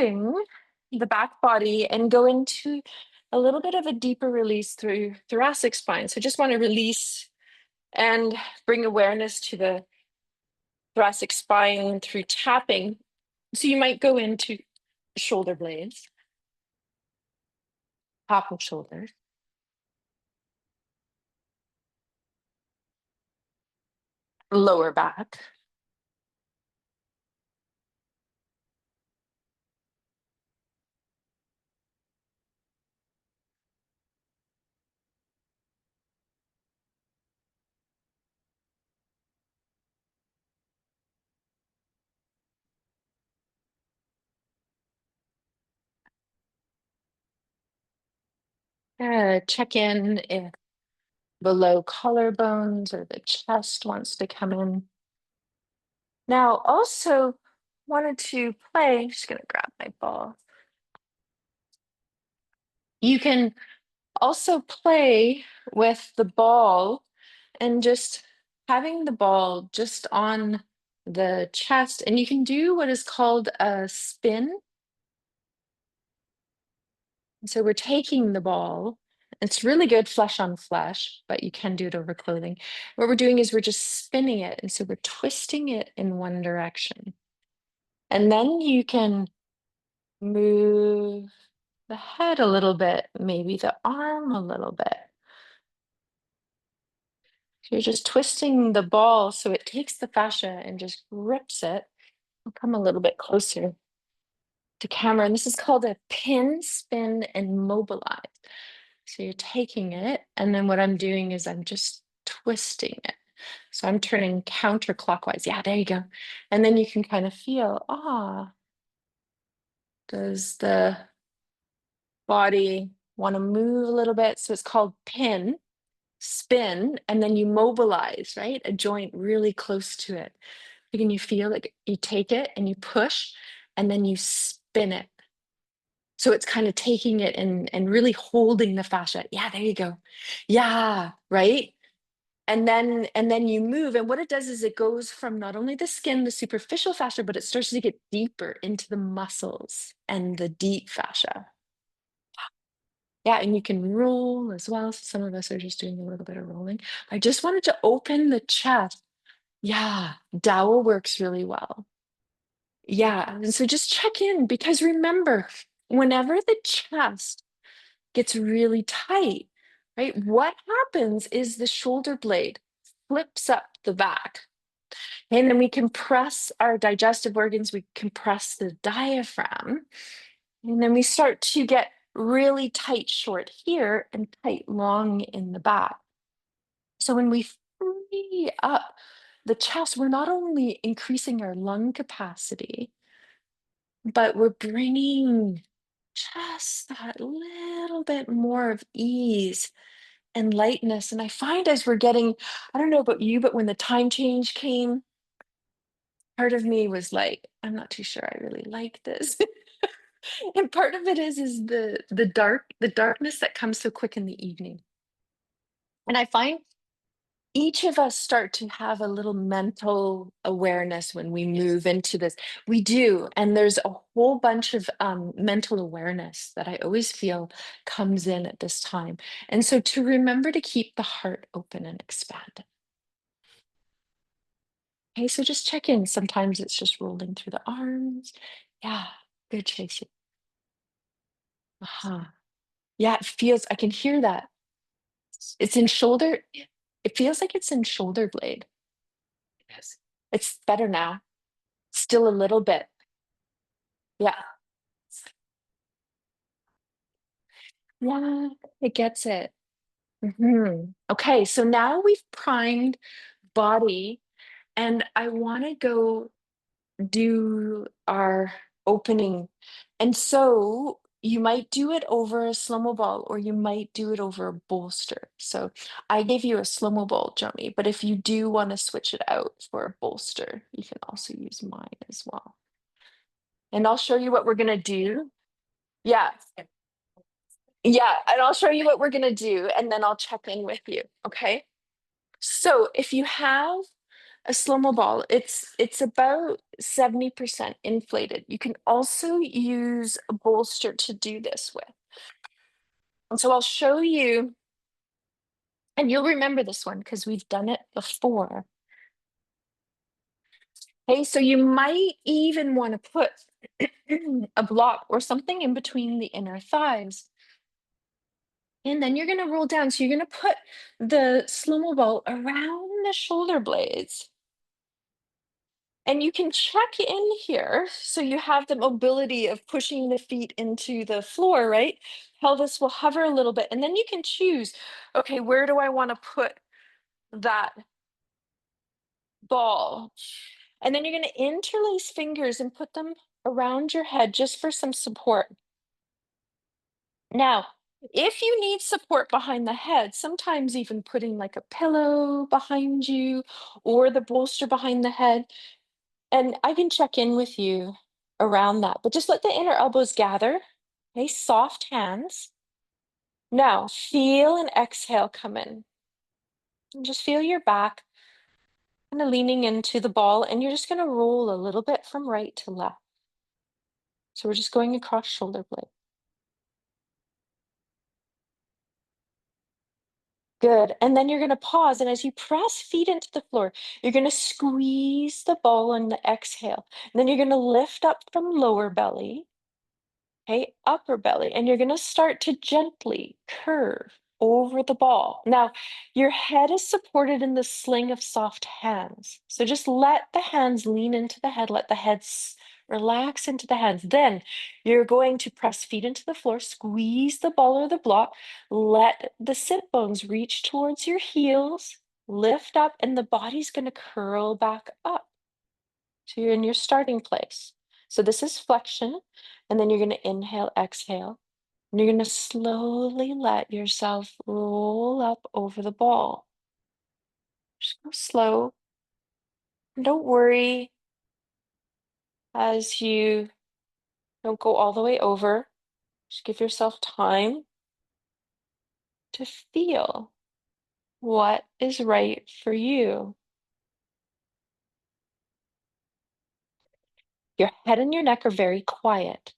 dropping the back body and go into a little bit of a deeper release through thoracic spine. So just want to release and bring awareness to the thoracic spine through tapping. So you might go into shoulder blades, top of shoulders, lower back. Check in if below collarbones or the chest wants to come in. Now, also wanted to play, I'm just going to grab my ball. You can also play with the ball and just having the ball just on the chest, and you can do what is called a spin. So we're taking the ball. It's really good flesh on flesh, but you can do it over clothing. What we're doing is we're just spinning it. And so we're twisting it in one direction. And then you can move the head a little bit, maybe the arm a little bit. So you're just twisting the ball so it takes the fascia and just grips it. I'll come a little bit closer to camera. And this is called a pin, spin, and mobilize. So you're taking it, and then what I'm doing is I'm just twisting it. So I'm turning counterclockwise. Yeah, there you go. And then you can kind of feel, does the body want to move a little bit? So it's called pin, spin, and then you mobilize, right? A joint really close to it. Can you feel like you take it and you push, and then you spin it? So it's kind of taking it and really holding the fascia. Yeah, there you go. Yeah, right. And then you move, and what it does is it goes from not only the skin, the superficial fascia, but it starts to get deeper into the muscles and the deep fascia. Yeah, and you can roll as well. Some of us are just doing a little bit of rolling. I just wanted to open the chest. Yeah, dowel works really well. Yeah, and so just check in, because remember, whenever the chest gets really tight, right, what happens is the shoulder blade flips up the back. And then we compress our digestive organs, we compress the diaphragm, and then we start to get really tight short here and tight long in the back. So when we free up the chest, we're not only increasing our lung capacity, but we're bringing just that little bit more of ease and lightness. And I find as we're getting, I don't know about you, but when the time change came, part of me was like, I'm not too sure I really like this. And part of it is the darkness that comes so quick in the evening. And I find each of us start to have a little mental awareness when we move into this. We do. And there's a whole bunch of mental awareness that I always feel comes in at this time. And so to remember to keep the heart open and expanded. Okay, so just check in. Sometimes it's just rolling through the arms. Yeah, good, Tracy. Uh-huh. Yeah, it feels, I can hear that. It's in shoulder. It feels like it's in shoulder blade. Yes. It's better now. Still a little bit. Yeah. Yeah, it gets it. Okay, so now we've primed body, and I want to go do our opening. And so you might do it over a slow-mo ball, or you might do it over a bolster. So I gave you a slow-mo ball, Johnny, but if you do want to switch it out for a bolster, you can also use mine as well. And I'll show you what we're gonna do. Yeah, yeah, and I'll show you what we're gonna do, and then I'll check in with you. Okay. So if you have A slow-mo ball, it's about 70% inflated. You can also use a bolster to do this with. And so I'll show you, and you'll remember this one because we've done it before. Okay, so you might even want to put a block or something in between the inner thighs. And then you're going to roll down. So you're going to put the slow-mo ball around the shoulder blades. And you can check in here. So you have the mobility of pushing the feet into the floor, right? Pelvis will hover a little bit. And then you can choose, okay, where do I want to put that ball? And then you're going to interlace fingers and put them around your head just for some support. Now, if you need support behind the head, sometimes even putting like a pillow behind you or the bolster behind the head, and I can check in with you around that, but just let the inner elbows gather. Okay, soft hands. Now, feel and exhale come in. And just feel your back kind of leaning into the ball, and you're just going to roll a little bit from right to left. So we're just going across shoulder blade. Good. And then you're going to pause. And as you press feet into the floor, you're going to squeeze the ball on the exhale. And then you're going to lift up from lower belly. Okay, upper belly, and you're going to start to gently curve over the ball. Now, your head is supported in the sling of soft hands. So just let the hands lean into the head, let the head relax into the hands. Then you're going to press feet into the floor, squeeze the ball or the block, let the sit bones reach towards your heels, lift up, and the body's going to curl back up. So you're in your starting place. So this is flexion, and then you're going to inhale, exhale, and you're going to slowly let yourself roll up over the ball. Just go slow. And don't worry as you don't go all the way over. Just give yourself time to feel what is right for you. Your head and your neck are very quiet.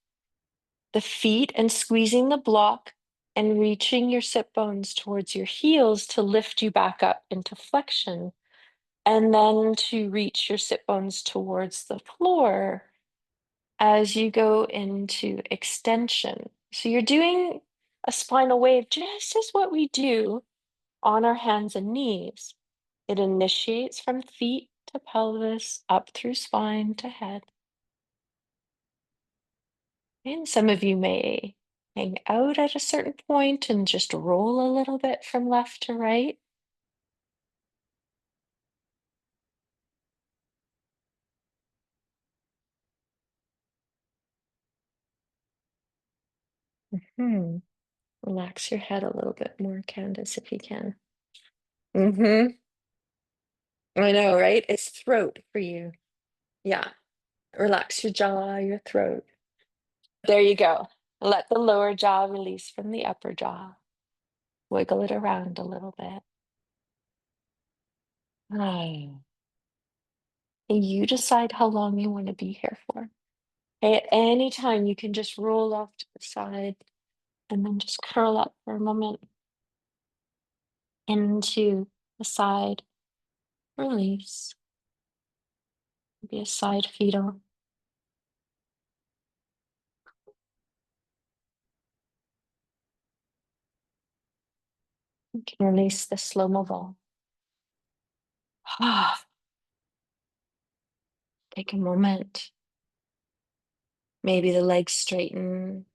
The feet and squeezing the block and reaching your sit bones towards your heels to lift you back up into flexion, and then to reach your sit bones towards the floor as you go into extension. So you're doing a spinal wave just as what we do on our hands and knees. It initiates from feet to pelvis, up through spine to head. And some of you may hang out at a certain point and just roll a little bit from left to right. Hmm. Relax your head a little bit more, Candace, if you can. Mm-hmm. I know, right? It's throat for you. Yeah. Relax your jaw, your throat. There you go. Let the lower jaw release from the upper jaw. Wiggle it around a little bit. Ah. And you decide how long you want to be here for. Okay, at any time, you can just roll off to the side and then just curl up for a moment into the side, release, be a side fetal. You can release the slow-mo ball. Take a moment. Maybe the legs straighten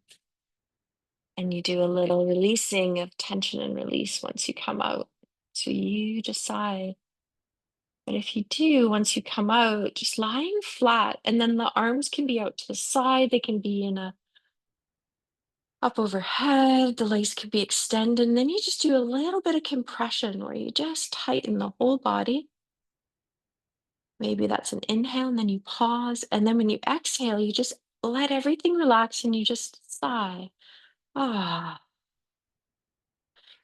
and you do a little releasing of tension and release once you come out. So you decide. But if you do, once you come out, just lying flat, and then the arms can be out to the side, they can be in a up overhead, the legs could be extended, and then you just do a little bit of compression where you just tighten the whole body. Maybe that's an inhale, and then you pause, and then when you exhale, you just let everything relax and you just sigh. Ah.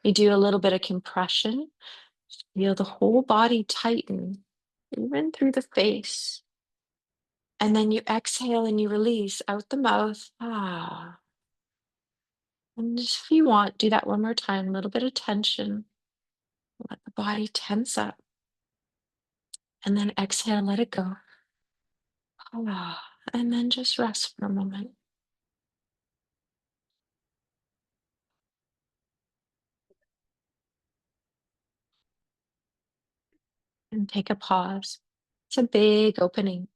You do a little bit of compression, feel the whole body tighten. even through the face. And then you exhale and you release out the mouth. Ah. And just if you want, do that one more time. A little bit of tension. Let the body tense up. And then exhale, let it go. Ah. And then just rest for a moment. And take a pause. It's a big opening.